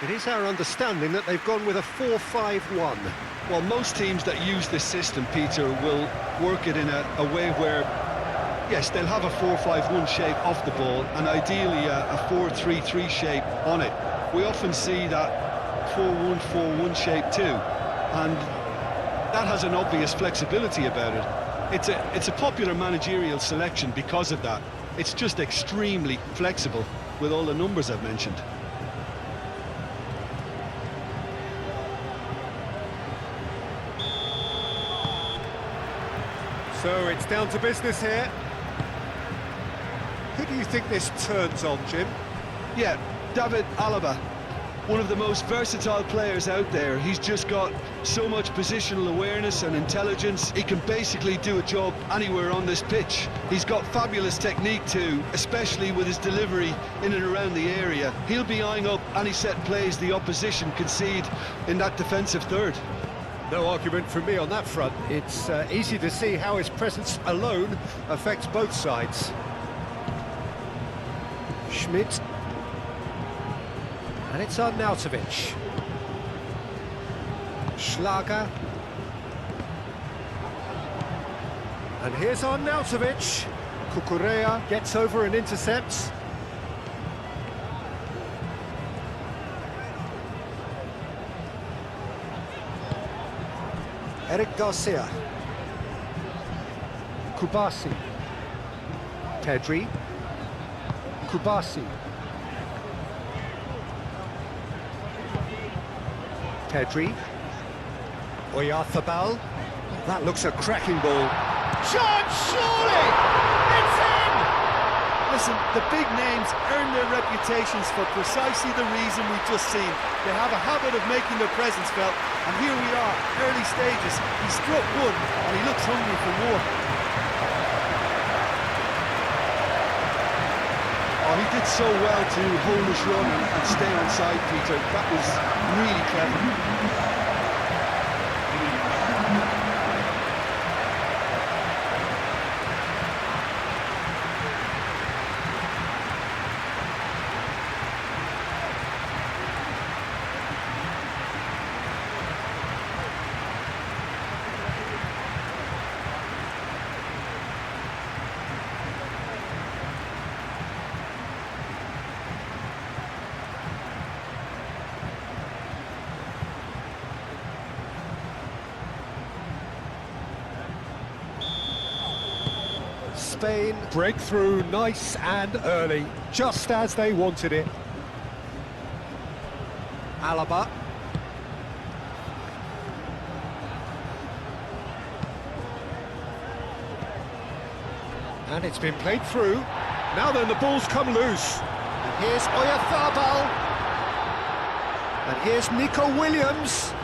It is our understanding that they've gone with a 4-5-1. Well, most teams that use this system, Peter, will work it in a way where, yes, they'll have a 4-5-1 shape off the ball and ideally a 4-3-3 shape on it. We often see that 4-1-4-1 shape too, and that has an obvious flexibility about it. It's a popular managerial selection because of that. It's just extremely flexible with all the numbers I've mentioned. So it's down to business here. Who do you think this turns on, Jim? Yeah, David Alaba, one of the most versatile players out there. He's just got so much positional awareness and intelligence. He can basically do a job anywhere on this pitch. He's got fabulous technique too, especially with his delivery in and around the area. He'll be eyeing up any set plays the opposition concede in that defensive third. No argument from me on that front. It's easy to see how his presence alone affects both sides. Schmidt. And it's Arnautovic. Schlager. And here's Arnautovic. Cucurella gets over and intercepts. Eric Garcia. Kubasi. Pedri. Kubasi. Pedri. Oyarzabal. That looks a cracking ball. Shot, surely! It's in! Listen, the big names earn their reputations for precisely the reason we've just seen. They have a habit of making their presence felt, and here we are, early stages. He struck one, and he looks hungry for more. Oh, he did so well to hold his run and stay on side, Peter. That was really clever. Spain break through nice and early, just as they wanted it. Alaba. And it's been played through. Now then, the ball's come loose. And here's Oyarzabal. And here's Nico Williams.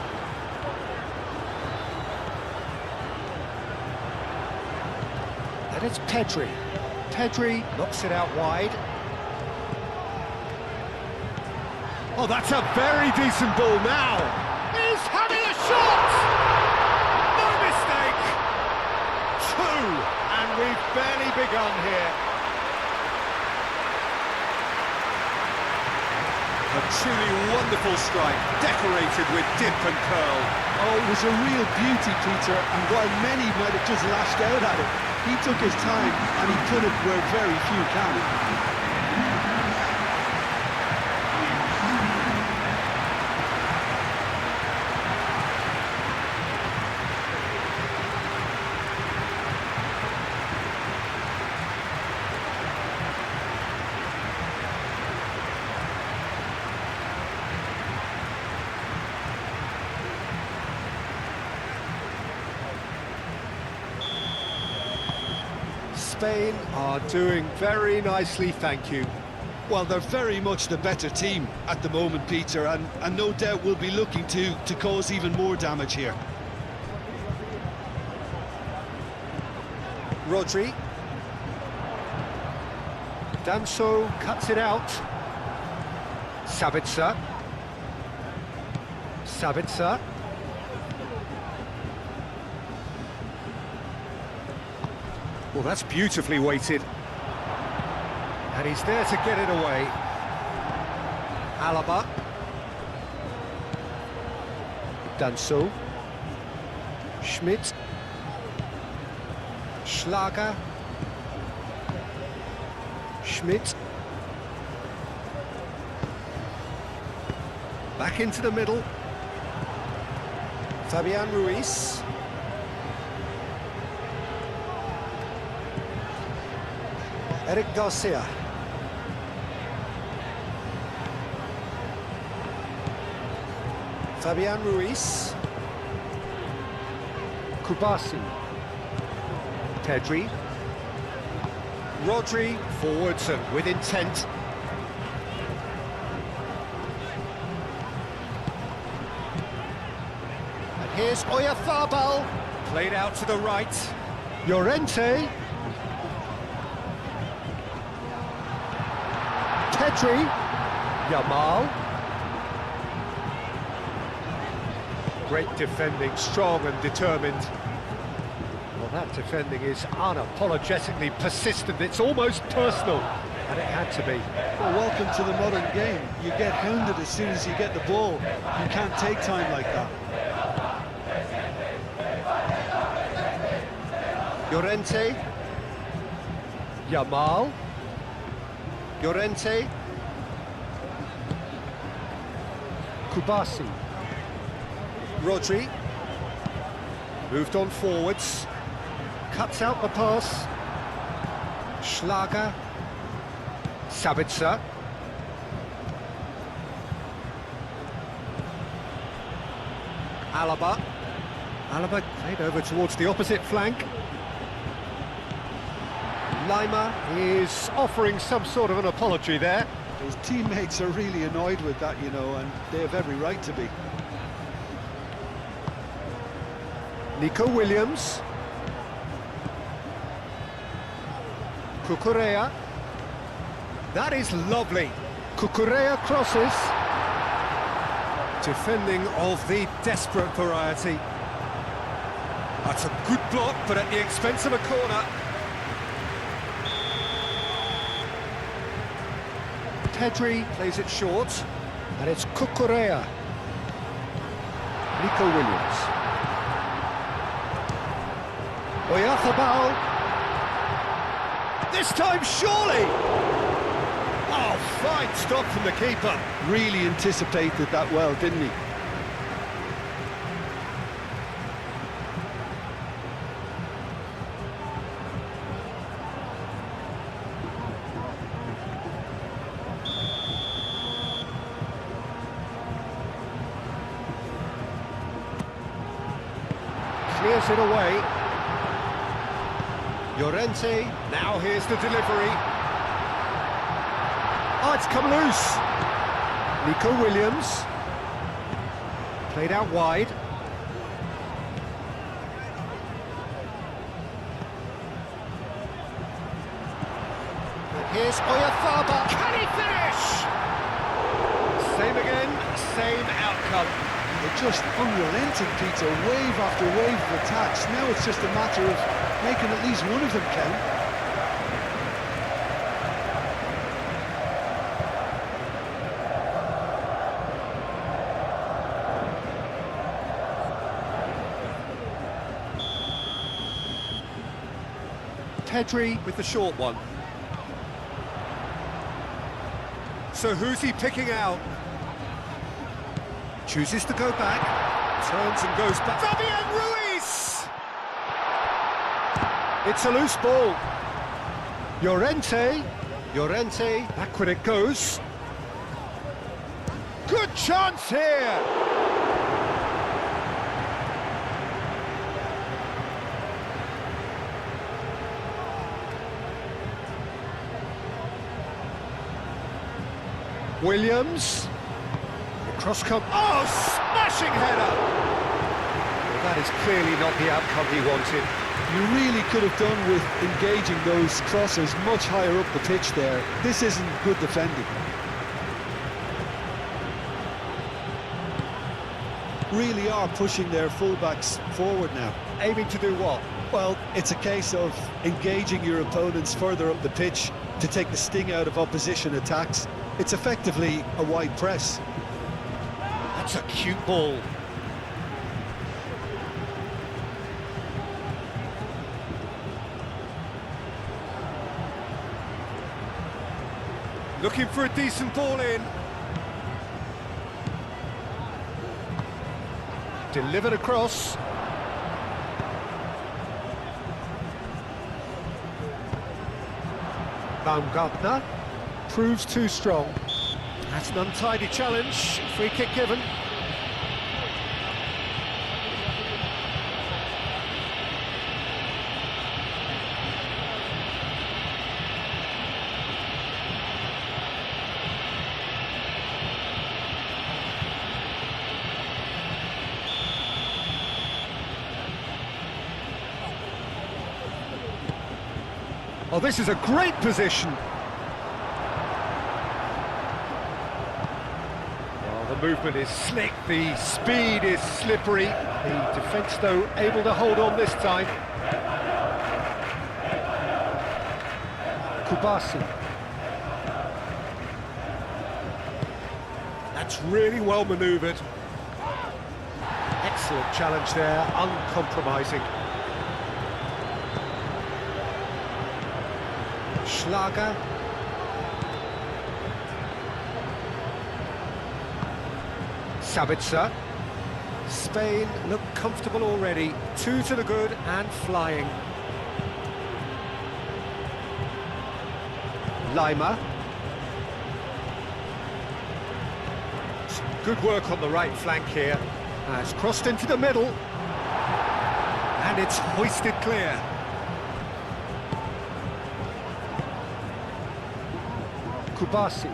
And it's Pedri. Pedri knocks it out wide. Oh, that's a very decent ball now. He's having a shot! No mistake! Two, and we've barely begun here. A truly wonderful strike, decorated with dip and curl. Oh, it was a real beauty, Peter, and while many might have just lashed out at it, he took his time and he put it where very few can. Spain are doing very nicely, thank you. Well, they're very much the better team at the moment, Peter, and no doubt will be looking to cause even more damage here. Rodri. Danso cuts it out. Sabitzer. Sabitzer. Well, that's beautifully weighted. And he's there to get it away. Alaba. done so. Schmidt. Schlager. Schmidt. Back into the middle. Fabian Ruiz. Eric Garcia. Fabian Ruiz. Kubasi. Pedri. Rodri forwards and with intent. And here's Oyarzabal. Played out to the right. Llorente. Pedri. Yamal. Great defending, strong and determined. Well, that defending is unapologetically persistent. It's almost personal, and it had to be. Well, welcome to the modern game. You get hounded as soon as you get the ball. You can't take time like that. Llorente. Yamal. Llorente. Kubasi. Rodri. Moved on forwards. Cuts out the pass. Schlager. Sabitzer. Alaba. Alaba played over towards the opposite flank. Lima is offering some sort of an apology there. His teammates are really annoyed with that, you know, and they have every right to be. Nico Williams. Cucurella. That is lovely. Cucurella crosses. Defending of the desperate variety. That's a good block, but at the expense of a corner. Pedri plays it short, and it's Cucurella. Nico Williams. Oyarzabal. This time, surely! Oh, fine stop from the keeper. Really anticipated that well, didn't he? Clears it away. Llorente, now here's the delivery. Oh, it's come loose. Nico Williams. Played out wide. And here's Oyarzabal. Can he finish? Same again, same outcome. They're just unrelenting, Peter, wave after wave of attacks. Now it's just a matter of making at least one of them count. Pedri with the short one. So who's he picking out? Chooses to go back, turns and goes back. Fabian Ruiz! It's a loose ball. Llorente. Llorente, backward it goes. Good chance here! Williams. Cross come. Oh, smashing header! Well, that is clearly not the outcome he wanted. You really could have done with engaging those crosses much higher up the pitch there. This isn't good defending. Really are pushing their fullbacks forward now. Aiming to do what? Well, it's a case of engaging your opponents further up the pitch to take the sting out of opposition attacks. It's effectively a wide press. That's a cute ball. Looking for a decent ball in. Delivered across. Baumgartner proves too strong. That's an untidy challenge. Free kick given. Oh, this is a great position. Well, the movement is slick, the speed is slippery. The defence, though, able to hold on this time. Kubasi. That's really well manoeuvred. Excellent challenge there, uncompromising. Schlager. Sabitzer. Spain look comfortable already. 2 to the good and flying. Lima. Good work on the right flank here. It's crossed into the middle. And it's hoisted clear. Kubasi.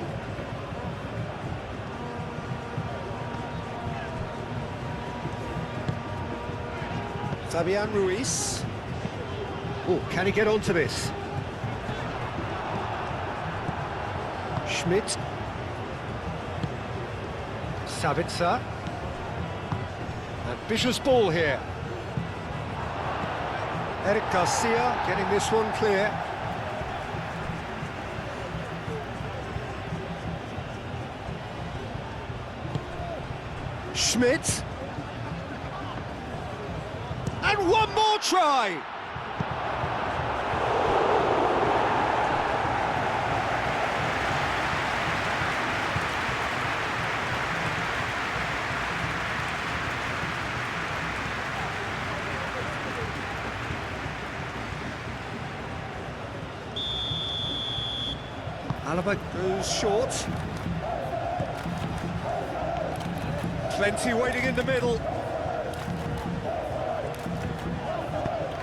Fabian Ruiz. Oh, can he get onto this? Schmidt. Sabitzer. Ambitious ball here. Eric Garcia getting this one clear. Schmidt. And one more try! Alaba goes short. Plenty waiting in the middle.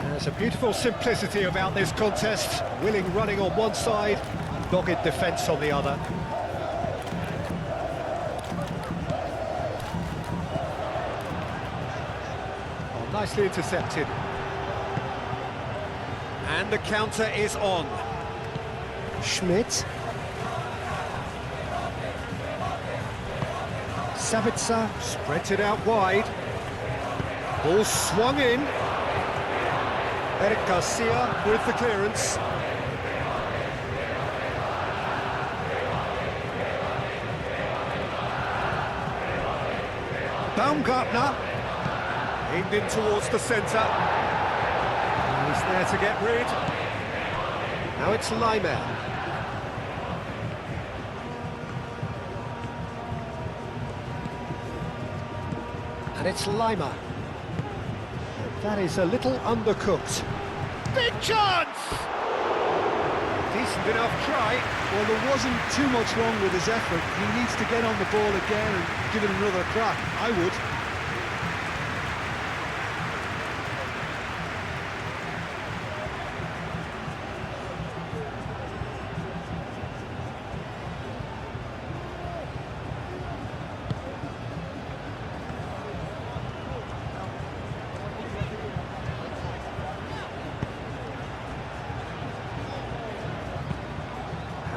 There's a beautiful simplicity about this contest. Willing running on one side, dogged defence on the other. Oh, nicely intercepted. And the counter is on. Schmidt. Sabitzer spreads it out wide. Ball swung in. Eric Garcia with the clearance. Baumgartner aimed in towards the centre. He's there to get rid. Now it's Lima. And it's Lima. That is a little undercooked. Big chance! Decent enough try. Well, there wasn't too much wrong with his effort. He needs to get on the ball again and give it another crack. I would.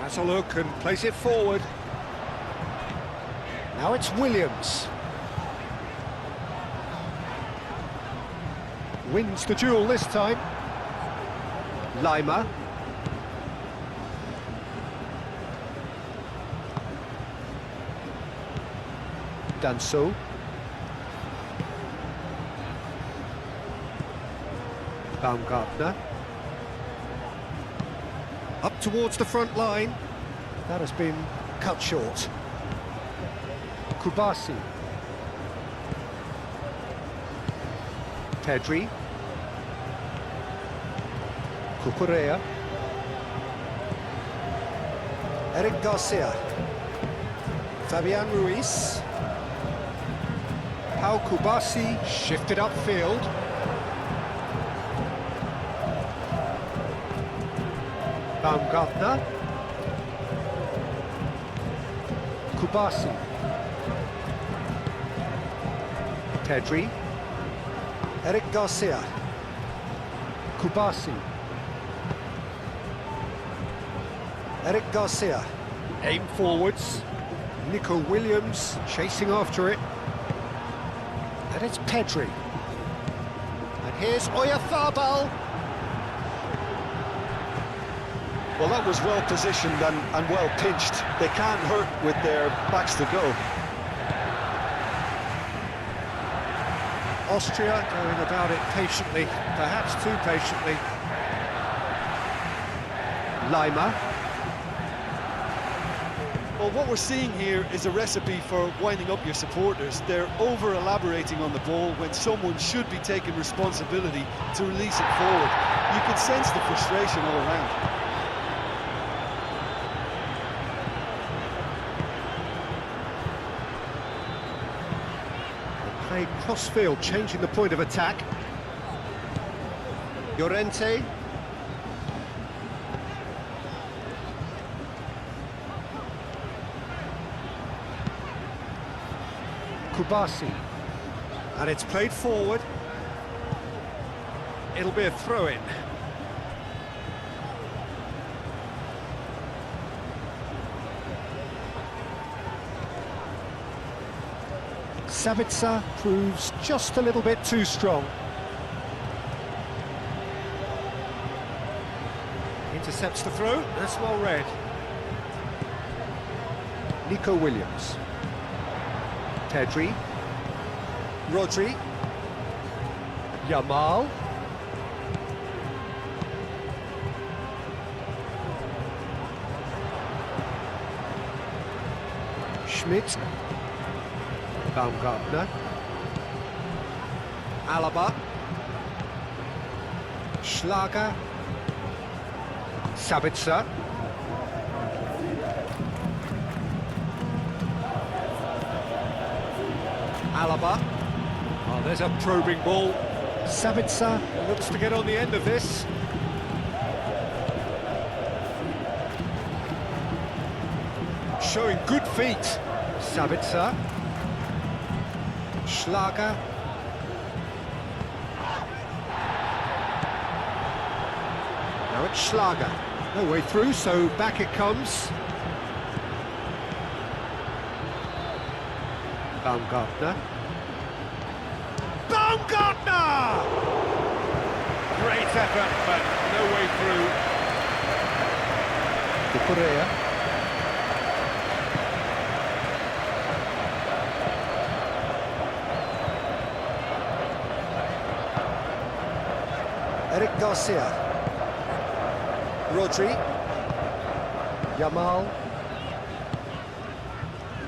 Has a look and place it forward. Now it's Williams. Wins the duel this time. Lima. Danso. Baumgartner. Up towards the front line. That has been cut short. Kubasi. Pedri. Cucurella. Eric Garcia. Fabian Ruiz. Pau Kubasi shifted upfield. Baumgartner. Kubasi. Pedri. Eric Garcia. Kubasi. Eric Garcia. Aim forwards. Nico Williams chasing after it. And it's Pedri. And here's Oyarzabal. Well, that was well positioned and well pitched. They can't hurt with their backs to go. Austria going about it patiently, perhaps too patiently. Lima. Well, what we're seeing here is a recipe for winding up your supporters. They're over-elaborating on the ball when someone should be taking responsibility to release it forward. You can sense the frustration all around. Played cross-field, changing the point of attack. Llorente. Kubasi. And it's played forward. It'll be a throw-in. Sabitzer proves just a little bit too strong. Intercepts the throw, that's well read. Nico Williams. Pedri. Rodri. Yamal. Schmidt. Baumgartner. Alaba. Schlager. Sabitzer. Alaba. Oh, there's a probing ball. Sabitzer looks to get on the end of this. Showing good feet. Sabitzer. Schlager. Now it's Schlager. No way through, so back it comes. Baumgartner. Baumgartner! Great effort, but no way through. Cucurella. Eric Garcia. Rodri. Yamal.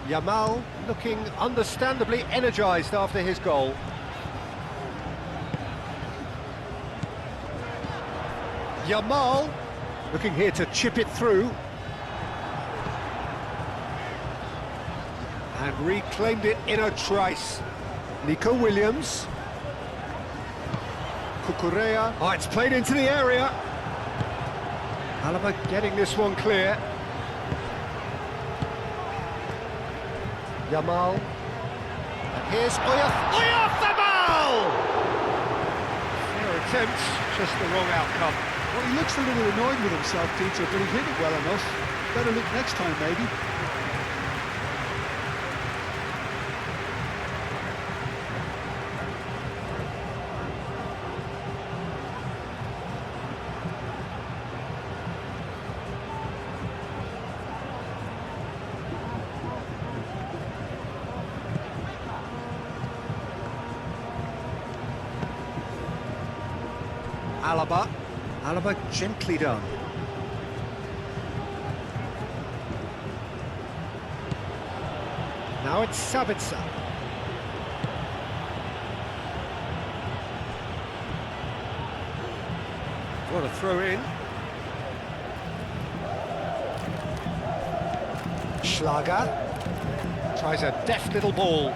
Yamal looking understandably energised after his goal. Yamal looking here to chip it through. And reclaimed it in a trice. Nico Williams. Cucurella. Oh, it's played into the area. Alaba getting this one clear. Yamal. And here's Oyarzabal! Fair attempt, just the wrong outcome. Well, he looks a little annoyed with himself, Peter, but he hit it well enough. Better look next time, maybe. Alaba. Alaba gently done. Now it's Sabitzer. What a throw in. Schlager tries a deft little ball.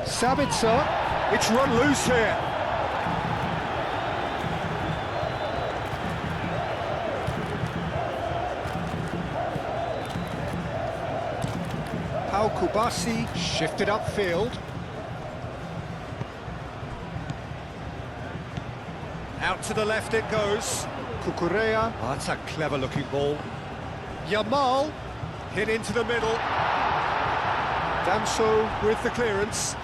Sabitzer, it's run loose here. Pau Kubasi shifted upfield. Out to the left it goes. Kukurea. Oh, that's a clever-looking ball. Yamal hit into the middle. Damso with the clearance.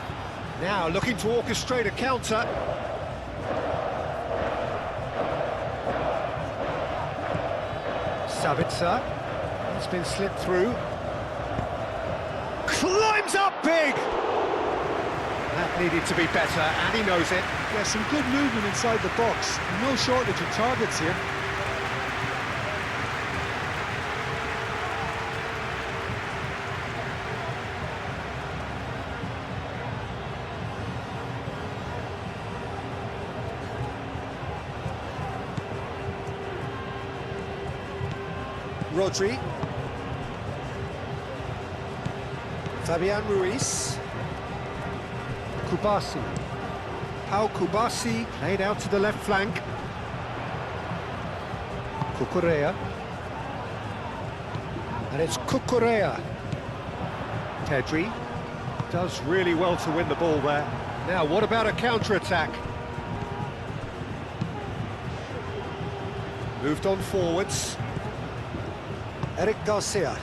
Now looking to orchestrate a counter. Sabitzer. It's been slipped through. Climbs up big! That needed to be better, and he knows it. Yeah, some good movement inside the box. No shortage of targets here. Rodri. Fabian Ruiz. Kubasi. Pau Kubasi played out to the left flank. Kukurea. And it's Kukurea. Pedri does really well to win the ball there. Now, what about a counter-attack? Moved on forwards. Eric Garcia.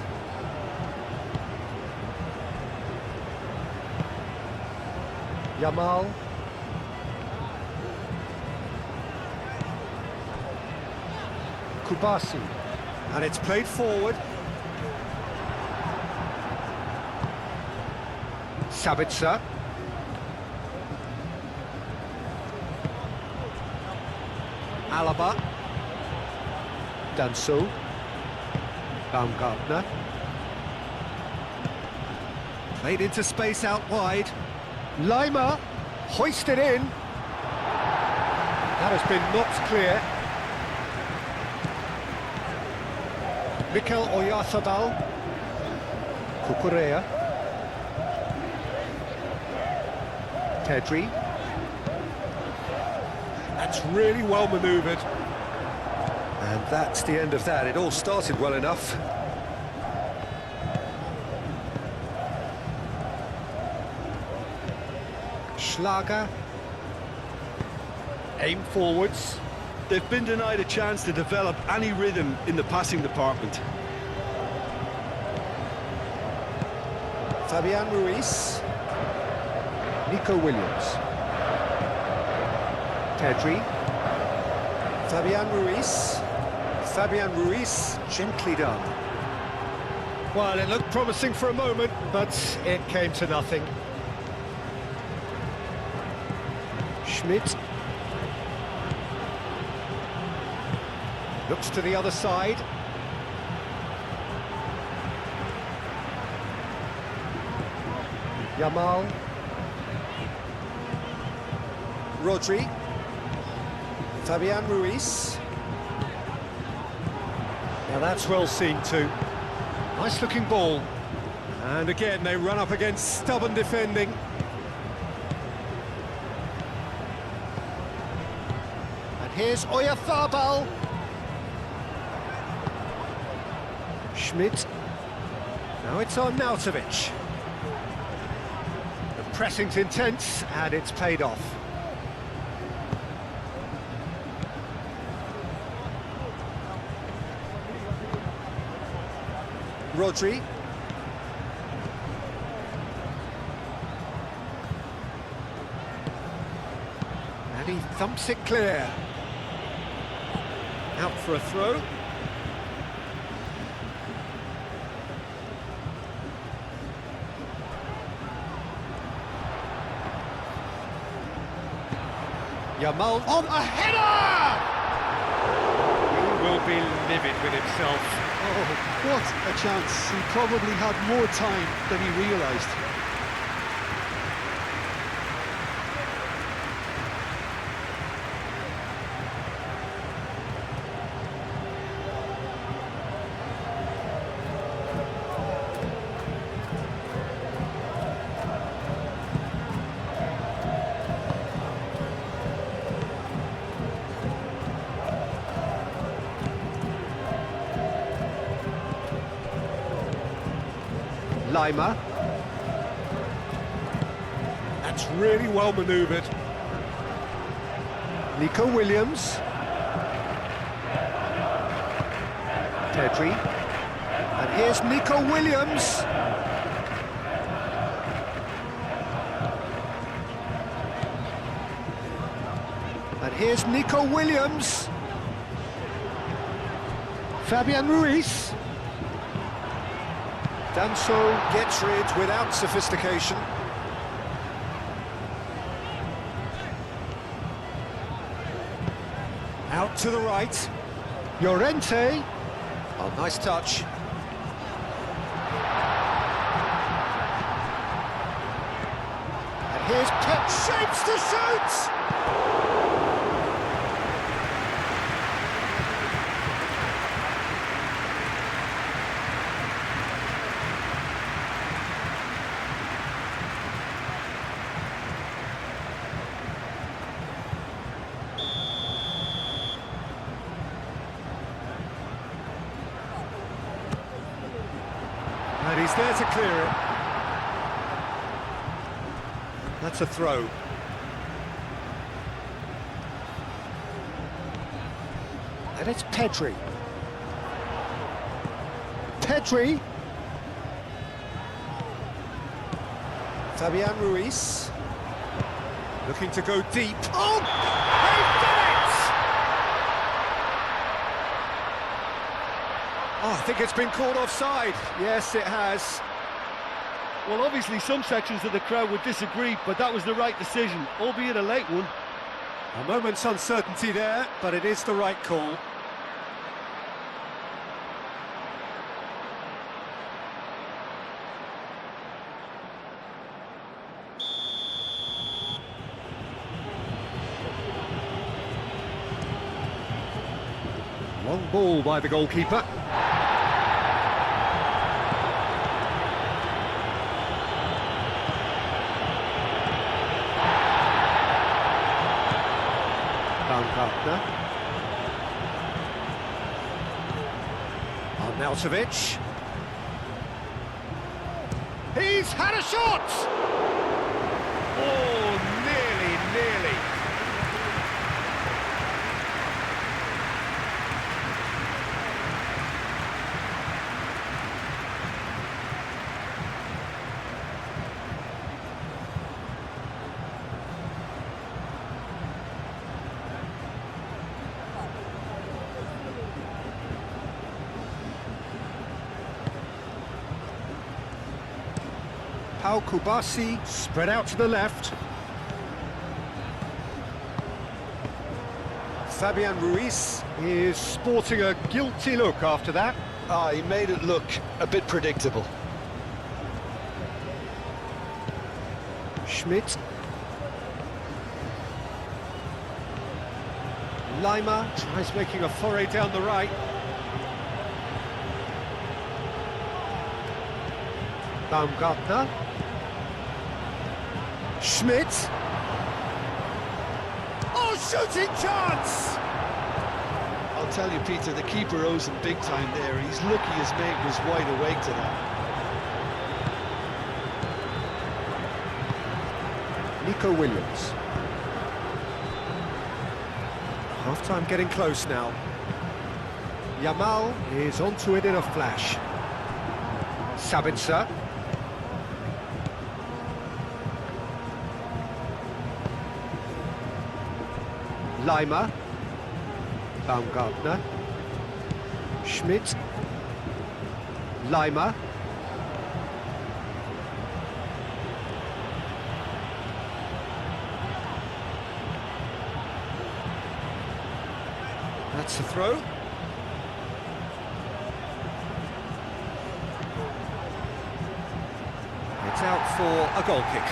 Yamal. Kubasi. And it's played forward. Sabitzer. Alaba. Danso. Baumgartner. Played into space out wide. Lima hoisted in. That has been knocked clear. Mikel Oyarzabal. Kukurea. Pedri. That's really well manoeuvred. And that's the end of that. It all started well enough. Schlager. Aim forwards. They've been denied a chance to develop any rhythm in the passing department. Fabian Ruiz. Nico Williams. Pedri. Fabian Ruiz. Fabian Ruiz, gently done. Well, it looked promising for a moment, but it came to nothing. Schmidt. Looks to the other side. Yamal. Rodri. Fabian Ruiz. Now that's well seen too. Nice looking ball. And again they run up against stubborn defending. And here's Oyarzabal. Schmidt. Now it's on Nautovic. The pressing's intense and it's paid off. Rodri. And he thumps it clear. Out for a throw. Yamal on a header! He will be livid with himself. Oh, what a chance. He probably had more time than he realised. Lima. That's really well manoeuvred. Nico Williams. Pedri. And here's Nico Williams. And here's Nico Williams. Fabian Ruiz. Danso gets rid without sophistication. Out to the right. Llorente. Oh, nice touch. And here's Pep, shapes to shoot! And he's there to clear it. That's a throw. And it's Pedri. Pedri. Fabian Ruiz. Looking to go deep. Oh! They've done it! Oh, I think it's been called offside. Yes, it has. Well, obviously some sections of the crowd would disagree, but that was the right decision, albeit a late one. A moment's uncertainty there, but it is the right call. Long ball by the goalkeeper. Baumgartner. Arnautovic. He's had a shot! Oh, nearly. Pau Kubasi spread out to the left. Fabian Ruiz is sporting a guilty look after that. He made it look a bit predictable. Schmidt. Lima tries making a foray down the right. Baumgartner. Schmidt. Oh, shooting chance! I'll tell you, Peter, the keeper owes him big time there. He's lucky his mate was wide awake to that. Nico Williams. Half-time getting close now. Yamal is onto it in a flash. Sabitzer. Lima. Baumgartner. Schmidt. Lima. That's a throw. It's out for a goal kick.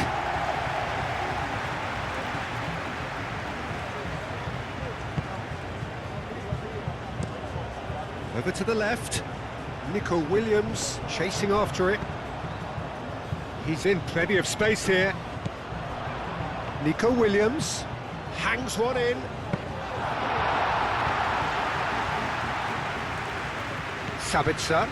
Over to the left. Nico Williams chasing after it. He's in plenty of space here. Nico Williams hangs one in. Sabitzer.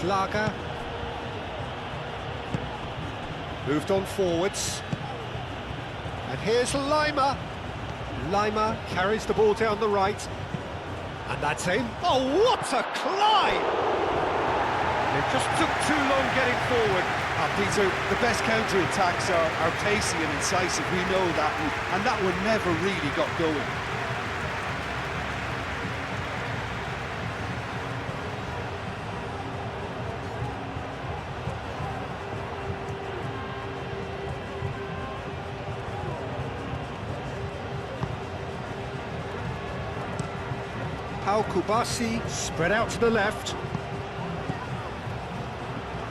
Schlager. Moved on forwards. And here's Lima. Lima carries the ball down the right. And that's him. Oh, what a climb! It just took too long getting forward. Peter, the best counter-attacks are pacey and incisive, we know that, and that one never really got going. Pau Kubasi spread out to the left.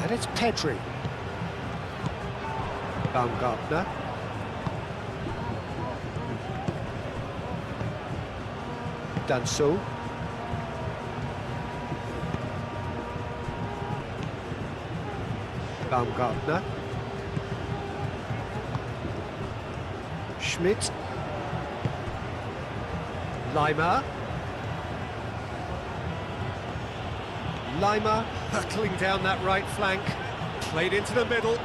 And it's Pedri. Baumgartner. Danso. Baumgartner. Schmidt. Lima. Lima hurtling down that right flank. Played into the middle.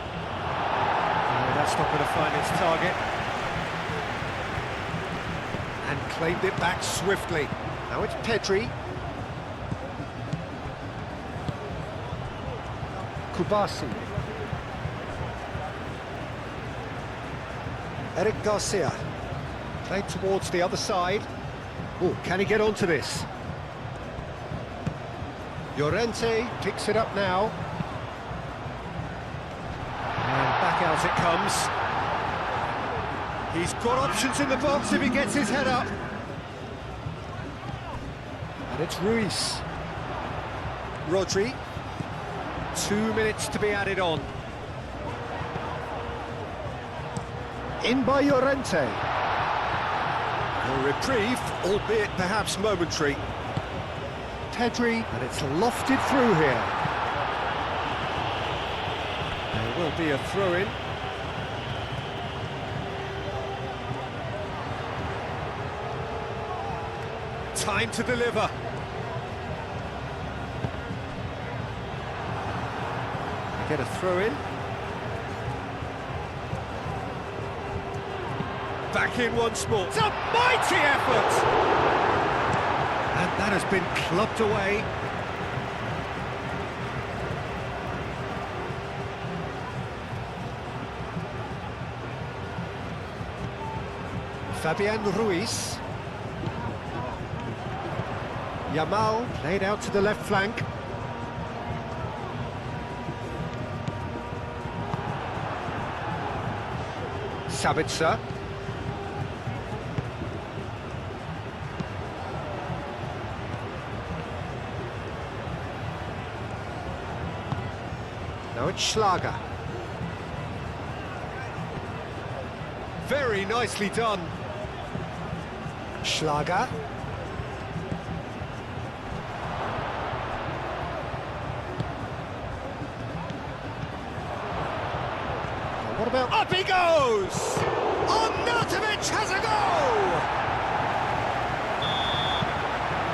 That's not going to find its target. And claimed it back swiftly. Now it's Pedri. Kubasi. Eric Garcia. Played towards the other side. Oh, can he get onto this? Llorente picks it up now. And back out it comes. He's got options in the box if he gets his head up. And it's Ruiz. Rodri. 2 minutes to be added on. In by Llorente. A reprieve, albeit perhaps momentary. Pedri, and it's lofted through here. There will be a throw-in. Time to deliver. Get a throw-in. Back in once more. It's a mighty effort! And that has been clubbed away. Fabian Ruiz. Yamal played out to the left flank. Sabitzer. Now it's Schlager. Very nicely done. Schlager. What about... Up he goes! Arnautovic has a goal!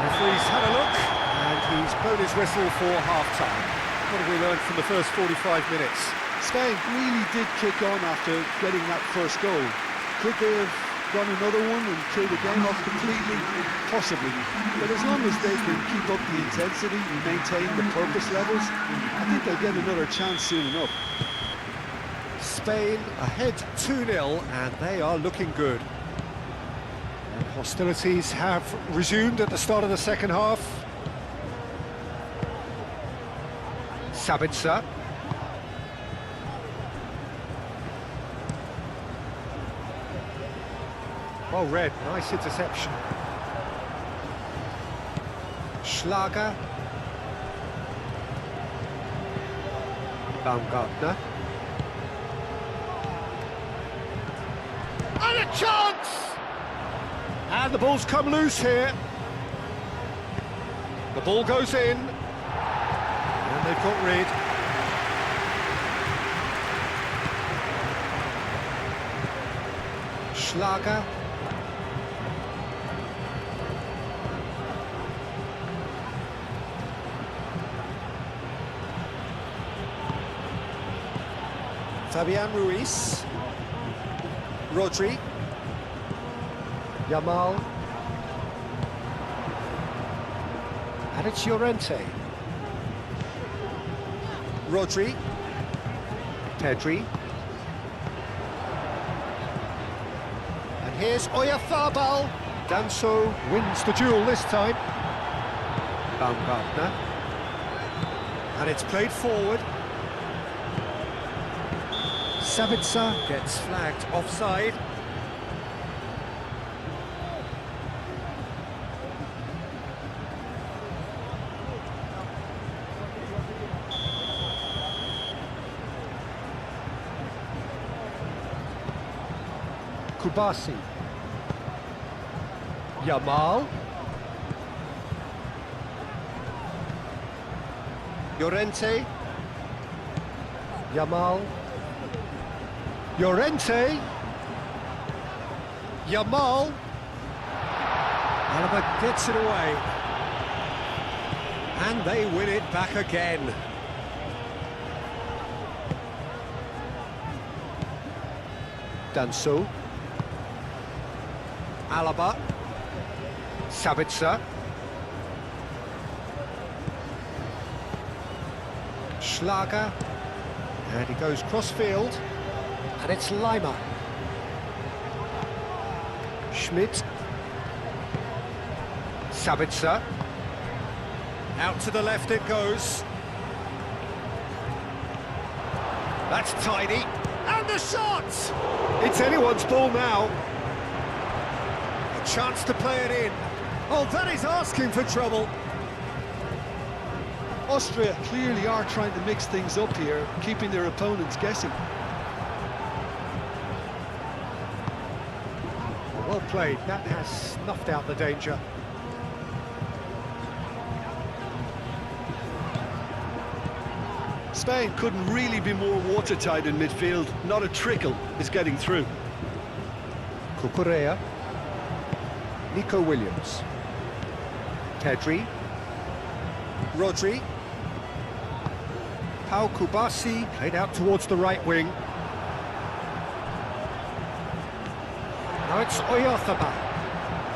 Referee's had a look, and he's blown his whistle for half-time. What have we learned from the first 45 minutes? Spain really did kick on after getting that first goal. Could they have done another one and killed the game off completely? Possibly. But as long as they can keep up the intensity and maintain the purpose levels, I think they'll get another chance soon enough. Spain ahead 2-0, and they are looking good. And hostilities have resumed at the start of the second half. Sabitzer. Well read, nice interception. Schlager. Baumgartner. And a chance! And the ball's come loose here. The ball goes in. And they've got rid. Schlager. Fabian Ruiz. Rodri. Yamal. And it's Llorente. Rodri. Pedri. And here's Oyarzabal. Danso wins the duel this time. Baumgartner. And it's played forward. Sabitzer gets flagged offside. Kubasi. Yamal. Llorente. Yamal. Llorente. Yamal. Alaba gets it away. And they win it back again. Danso. Alaba. Sabitzer. Schlager. And he goes cross-field. And it's Lima. Schmidt. Sabitzer. Out to the left it goes. That's tidy. And the shot! It's anyone's ball now. A chance to play it in. Oh, that is asking for trouble. Austria clearly are trying to mix things up here, keeping their opponents guessing. Well played, that has snuffed out the danger. Spain couldn't really be more watertight in midfield. Not a trickle is getting through. Cucurella. Nico Williams. Pedri. Rodri. Pau Kubasi played out towards the right wing. Now it's Oyarzabal.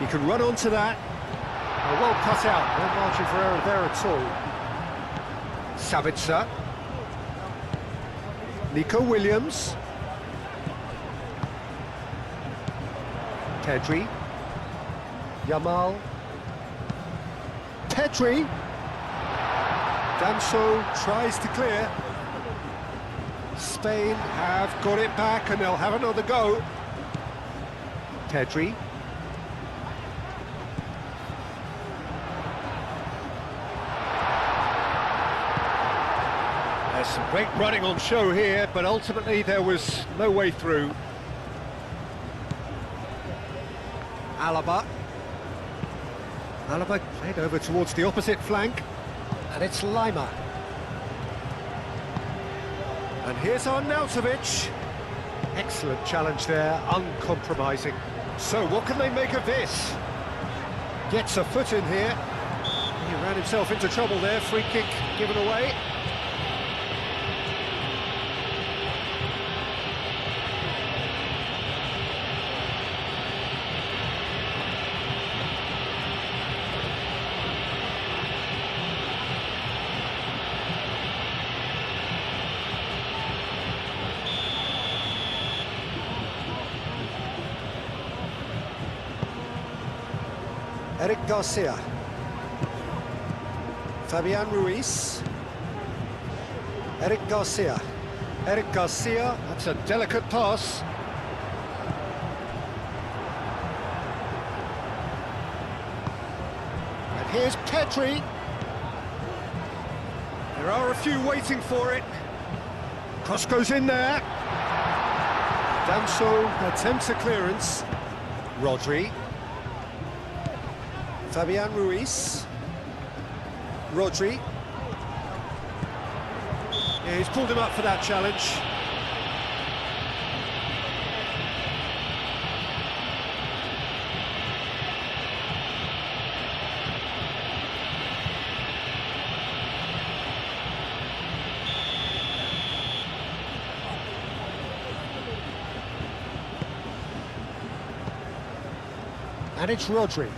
He can run onto that. Oh, well cut out, no margin for error there at all. Sabitzer. Nico Williams. Pedri. Yamal. Pedri. Danso tries to clear. Spain have got it back and they'll have another go. Pedri. There's some great running on show here, but ultimately there was no way through. Alaba. Alaba played over towards the opposite flank. And it's Lima. And here's Arnautovic. Excellent challenge there, uncompromising. So what can they make of this? Gets a foot in here. He ran himself into trouble there, free kick given away. Eric Garcia. Fabian Ruiz. Eric Garcia. Eric Garcia, that's a delicate pass. And here's Pedri. There are a few waiting for it. Cross goes in there. Danso attempts a clearance. Rodri. Fabian Ruiz. Rodri. Yeah, he's pulled him up for that challenge. And it's Rodri.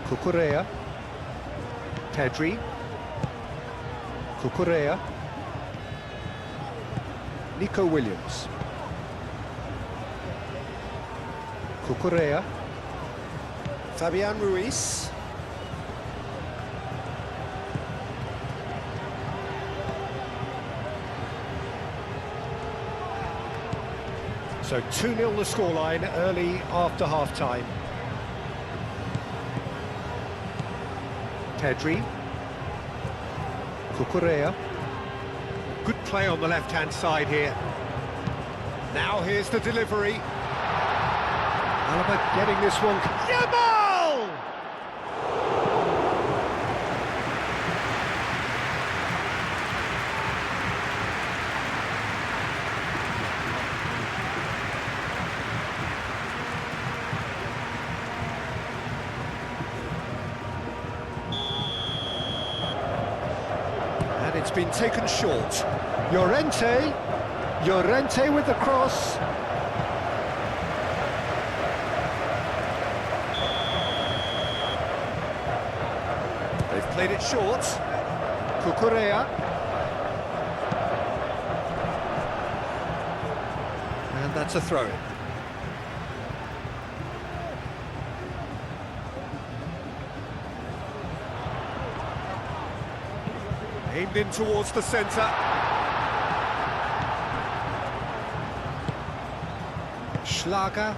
Cucurella. Pedri. Cucurella. Nico Williams. Cucurella. Fabian Ruiz. So 2-0 the scoreline early after half-time. Pedri. Cucurella. Good play on the left-hand side here. Now here's the delivery. Alaba getting this one. Yamal! And it's been taken short. Llorente with the cross. They've played it short. Cucurella. And that's a throw-in. Aimed in towards the centre. Schlager.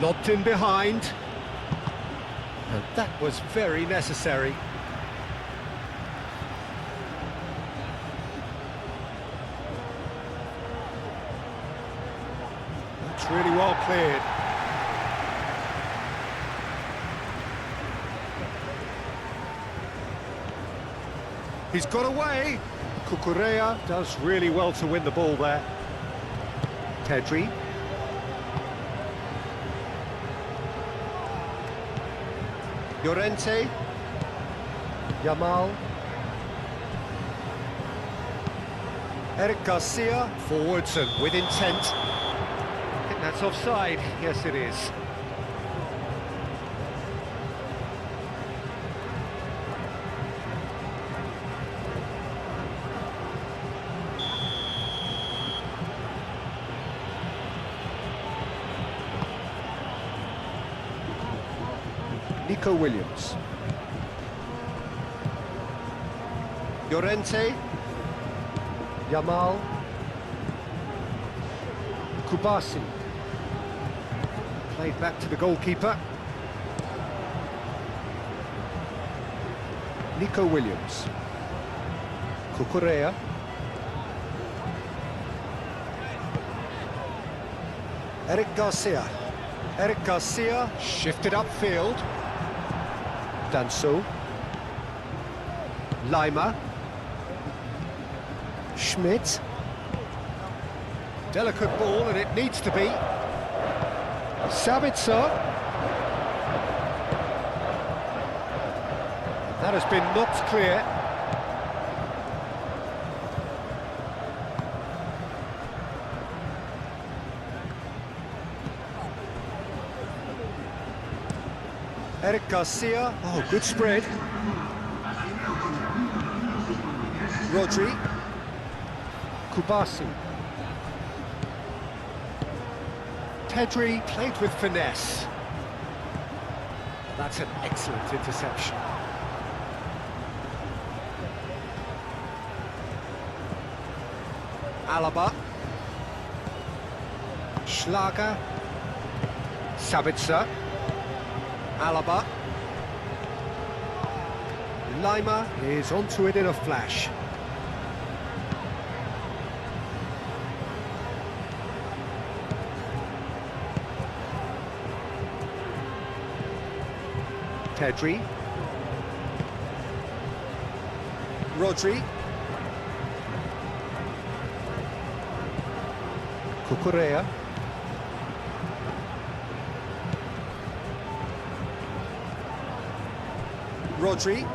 Lobbed in behind. And that was very necessary. That's really well cleared. He's got away. Cucurella does really well to win the ball there. Pedri. Llorente. Yamal. Eric Garcia. Forwards and with intent. I think that's offside. Yes, it is. Nico Williams. Llorente. Yamal. Kubasi. Played back to the goalkeeper. Nico Williams. Cucurella. Eric Garcia. Eric Garcia shifted upfield. Danso. Lima. Schmidt. Delicate ball, and it needs to be. Sabitzer. That has been knocked clear. Eric Garcia. Oh, good spread. Rodri. Kubasi. Pedri played with finesse. That's an excellent interception. Alaba. Schlager. Sabitzer. Alaba. Lima is onto it in a flash. Pedri. Rodri. Cucurella. Rodri.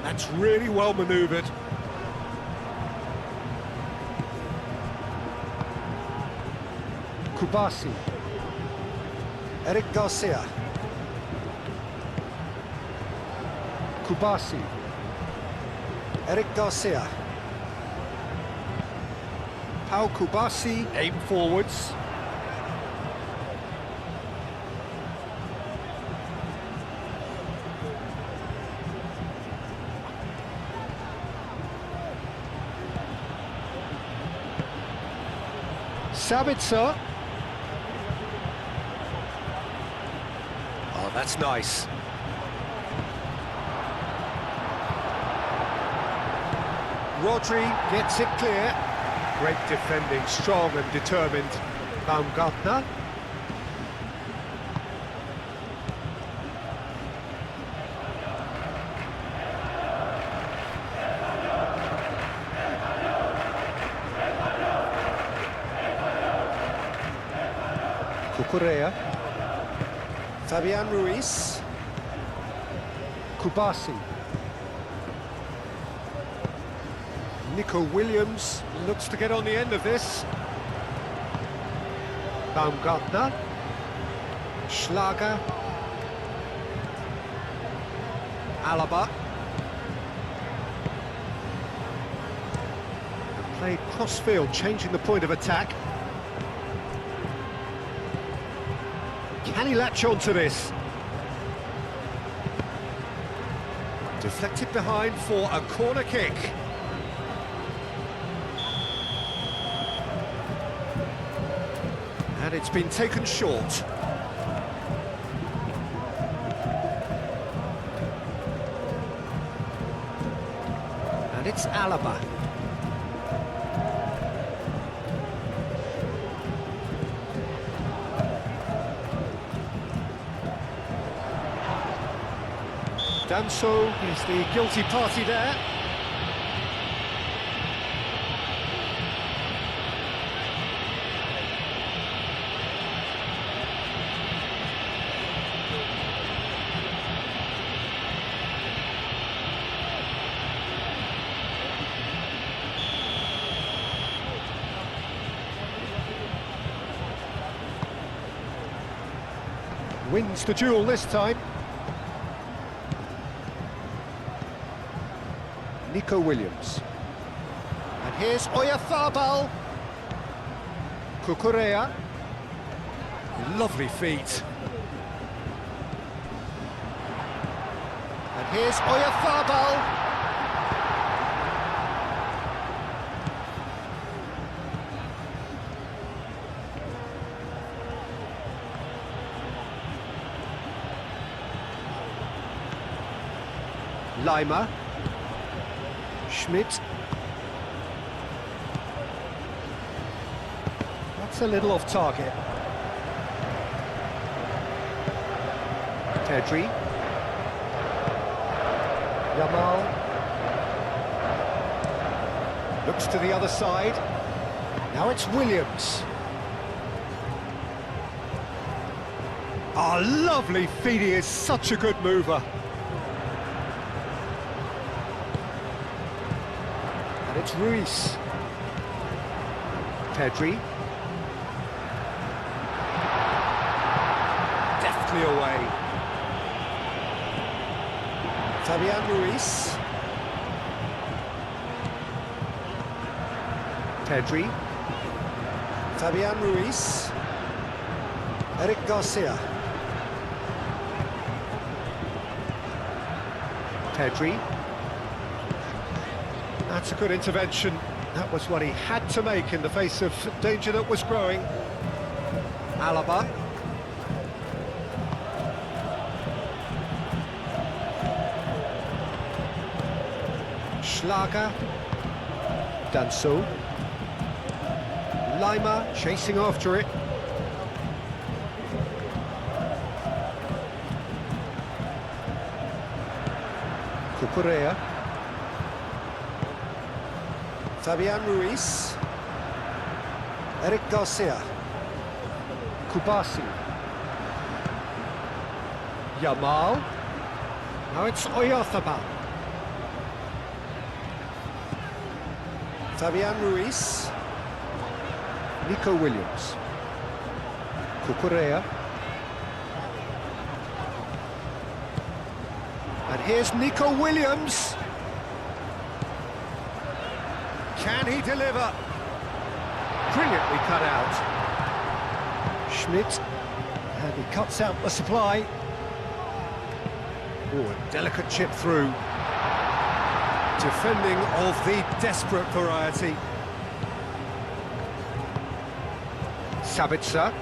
That's really well manoeuvred. Kubasi. Eric Garcia. Kubasi. Eric Garcia. Pau Kubasi, aim forwards. Sabitzer. Oh, that's nice. Rodri gets it clear. Great defending, strong and determined. Baumgartner. Cucurella. Fabian Ruiz. Kubasi. Nico Williams looks to get on the end of this. Baumgartner. Schlager. Alaba. And played cross-field, changing the point of attack. Can he latch on to this? Deflected behind for a corner kick. And it's been taken short. And it's Alaba. Danso is the guilty party there. Wins the duel this time. Nico Williams. And here's Oyarzabal. Cucurella. Lovely feet. And here's Oyarzabal. Lima. Schmidt. That's a little off target. Pedri. Yamal. Looks to the other side. Now it's Williams. Ah, lovely feet, he is such a good mover. And it's Ruiz. Pedri. Deftly away. Fabian Ruiz. Pedri. Fabian Ruiz. Eric Garcia. Pedri. That's a good intervention. That was what he had to make in the face of danger that was growing. Alaba. Schlager. Danso. Lima chasing after it. Cucurella. Fabian Ruiz. Eric Garcia. Kubasi. Yamal. Now it's Oyarzabal. Fabian Ruiz. Nico Williams. Cucurella. And here's Nico Williams. Can he deliver? Brilliantly cut out. Schmidt. And he cuts out the supply. Oh, a delicate chip through. Defending of the desperate variety. Sabitzer.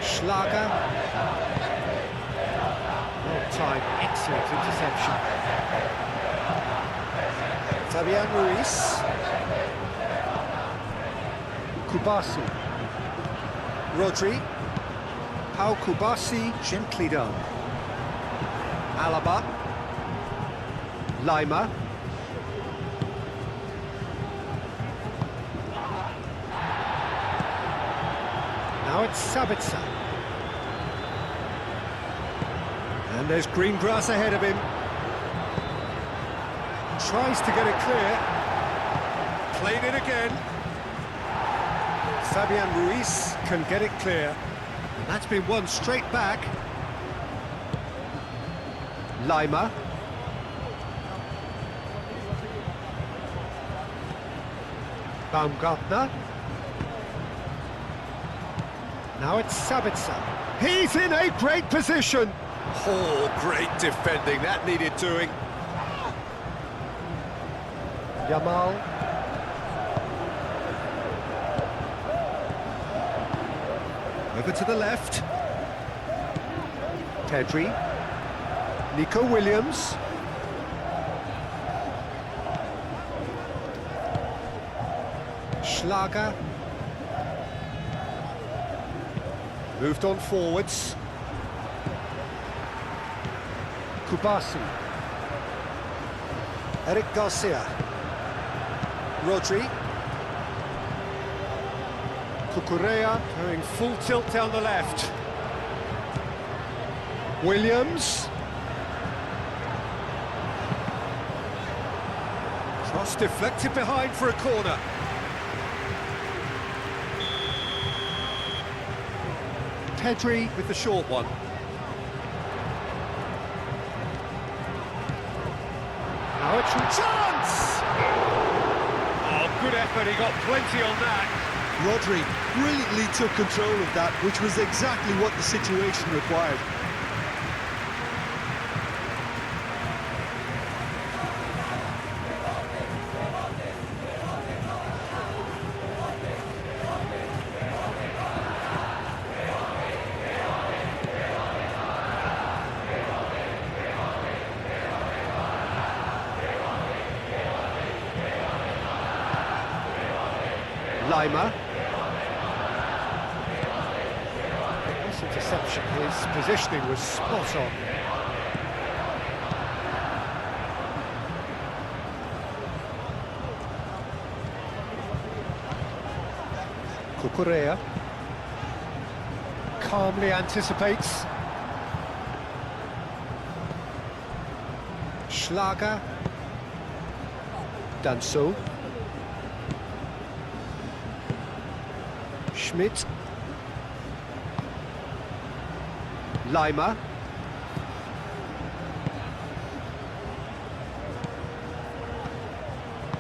Schlager. Well timed, excellent interception. Fabian Ruiz. Kubasi. Rodri. Pau Kubasi, gently done. Alaba. Lima. Now it's Sabitzer. And there's green grass ahead of him. Tries to get it clear. Played it again. Fabian Ruiz can get it clear. And that's been won straight back. Lima. Baumgartner. Now it's Sabitzer. He's in a great position. Oh, great defending. That needed doing. Yamal. Over to the left. Pedri. Nico Williams. Schlager. Moved on forwards. Kubasi. Eric Garcia. Rodri. Cucurella going full tilt down the left. Williams. Cross deflected behind for a corner. Pedri with the short one. Now it's a chance! Oh, good effort, he got plenty on that. Rodri brilliantly took control of that, which was exactly what the situation required. Lima. This interception, his positioning was spot on. Cucurella calmly anticipates. Schlager. Danso. Schmidt. Lima.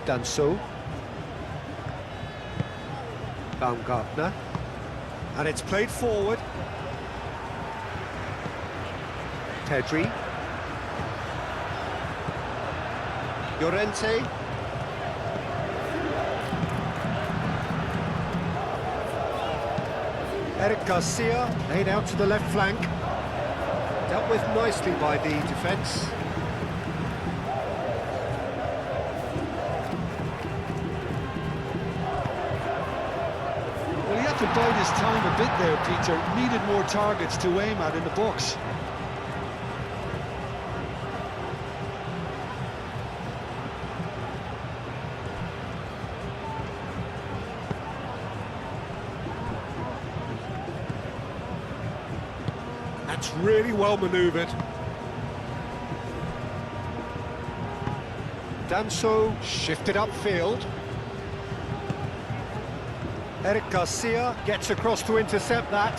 Danso. Baumgartner. And it's played forward. Pedri. Llorente. Eric Garcia laid out to the left flank. Dealt with nicely by the defence. Well, he had to bide his time a bit there, Peter. Needed more targets to aim at in the box. That's really well manoeuvred. Danso shifted upfield. Eric Garcia gets across to intercept that.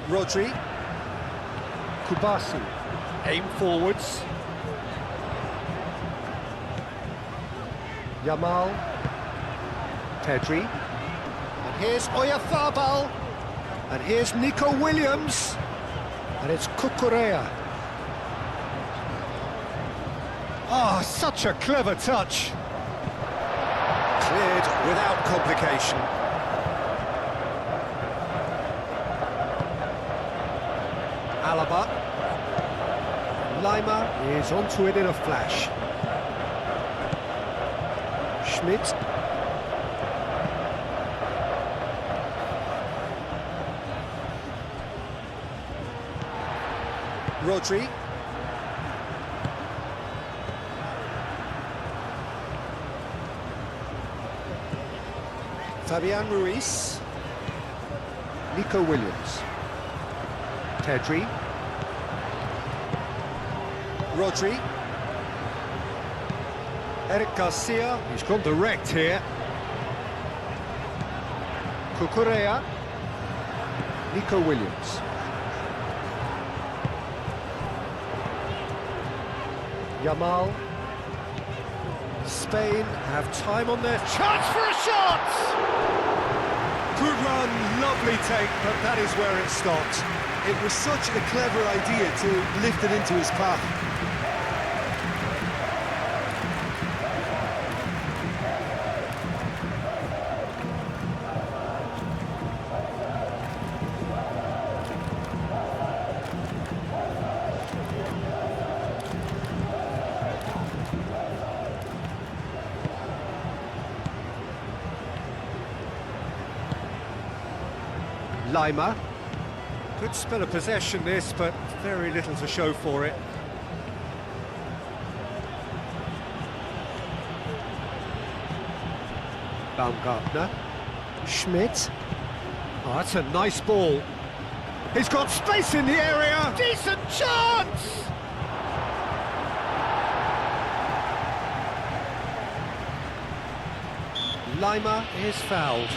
Rodri. Kubasi. Aim forwards. Yamal. Pedri. And here's Oyarzabal. And here's Nico Williams. And it's Cucurella. Oh, such a clever touch. Cleared without complication. Alaba. Lima is onto it in a flash. Schmidt. Rodri. Fabian Ruiz. Nico Williams. Pedri. Rodri. Eric Garcia. He's gone direct here. Cucurella. Nico Williams. Yamal. Spain have time on their chance for a shot! Good run, lovely take, but that is where it stopped. It was such a clever idea to lift it into his path. Lima. Good spell of possession this, but very little to show for it. Baumgartner. Schmidt. Oh, that's a nice ball. He's got space in the area. Decent chance! Lima is fouled.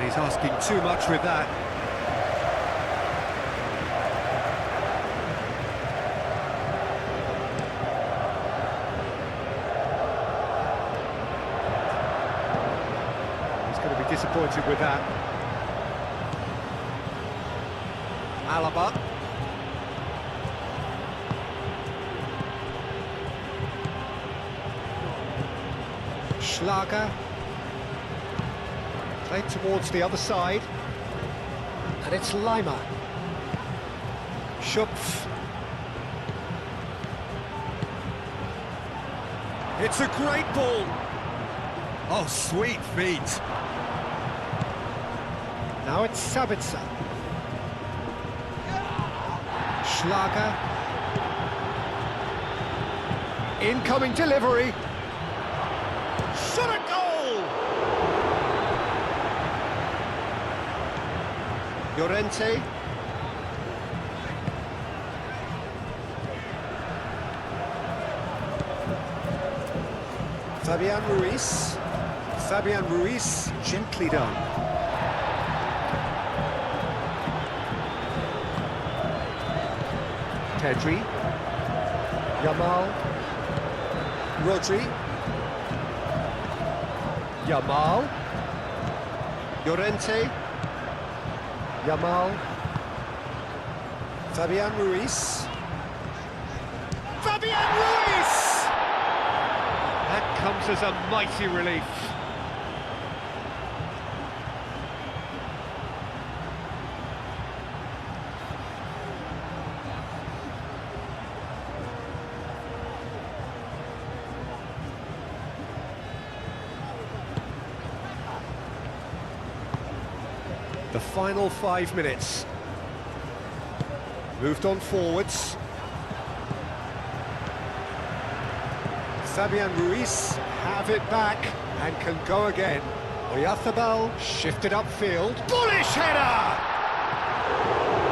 He's asking too much with that. He's going to be disappointed with that. Alaba. Schlager. Played towards the other side. And it's Lima. Schupf. It's a great ball. Oh, sweet feet. Now it's Sabitzer. Schlager. Incoming delivery. Shot a goal! Llorente. Fabian Ruiz. Fabian Ruiz, gently done. Pedri. Yamal. Rodri. Yamal. Llorente. Yamal. Fabian Ruiz. Fabian Ruiz! That comes as a mighty relief. The final 5 minutes. Moved on forwards. Fabian Ruiz have it back and can go again. Oyarzábal shifted upfield. Bullish header!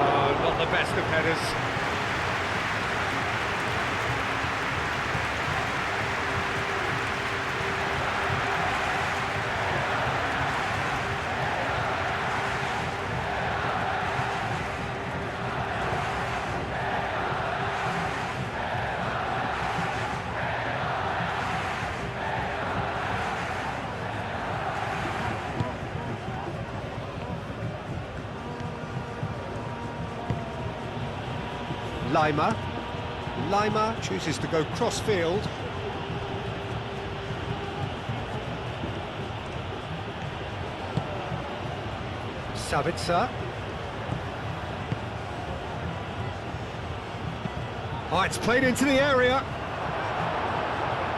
Oh, not the best of headers. Lima chooses to go cross-field. Sabitzer. Oh, it's played into the area.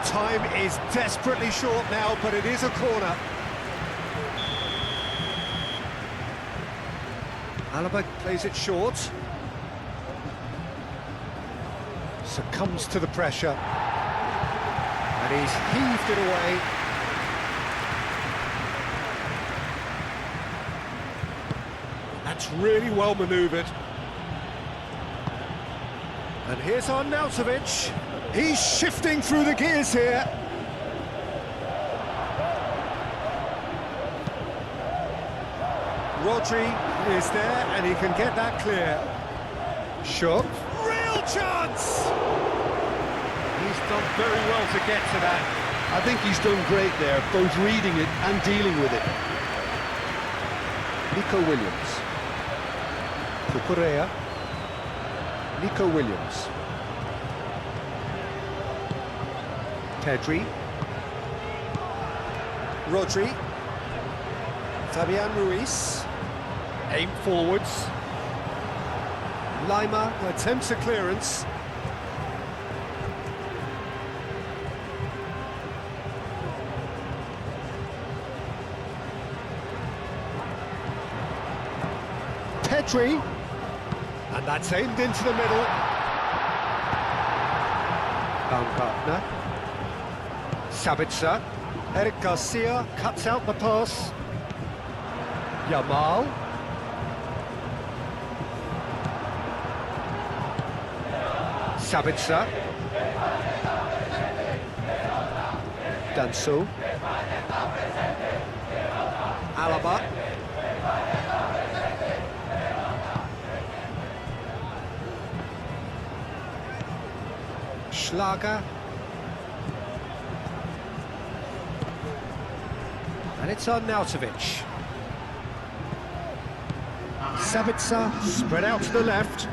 Time is desperately short now, but it is a corner. Alaba plays it short. Succumbs to the pressure, and he's heaved it away. That's really well manoeuvred. And here's Arnautovic. He's shifting through the gears here. Rodri is there, and he can get that clear. Schupp. Real chance! He's done very well to get to that. I think he's done great there, both reading it and dealing with it. Nico Williams. Cucurella. Nico Williams. Pedri. Rodri. Fabian Ruiz. Aim forwards. Lima attempts a clearance. Pedri, and that's aimed into the middle. Baumgartner. Sabitzer. Eric Garcia cuts out the pass. Yamal. Sabitzer. Danso. Alaba. Schlager. And it's Arnautovic. Sabitzer spread out to the left.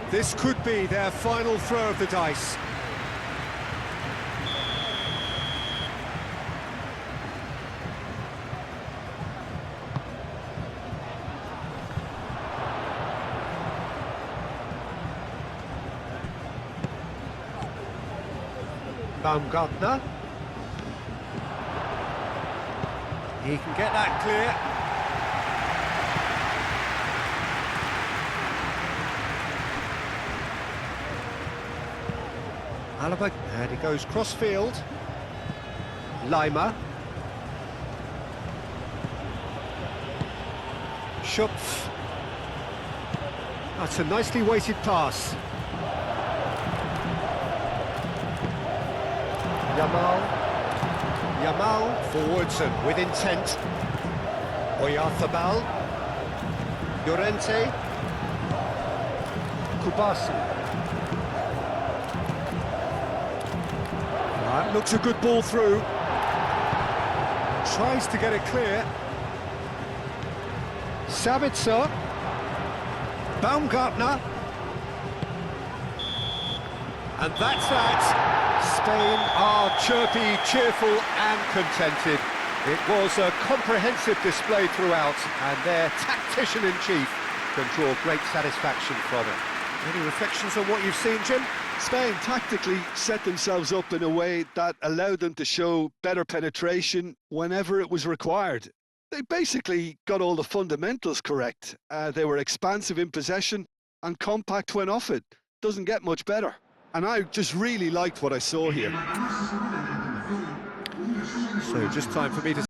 This could be their final throw of the dice. Baumgartner. He can get that clear. Alaba, and he goes cross-field. Lima. Schupf. That's a nicely weighted pass. Yamal forwards and with intent. Oyarzábal. Llorente. Kubasi. That looks a good ball through. Tries to get it clear. Sabitzer. Baumgartner. And that's that. Spain are chirpy, cheerful and contented. It was a comprehensive display throughout, and their tactician-in-chief can draw great satisfaction from it. Any reflections on what you've seen, Jim? Spain tactically set themselves up in a way that allowed them to show better penetration whenever it was required. They basically got all the fundamentals correct. They were expansive in possession and compact when off it. Doesn't get much better. And I just really liked what I saw here. So just time for me to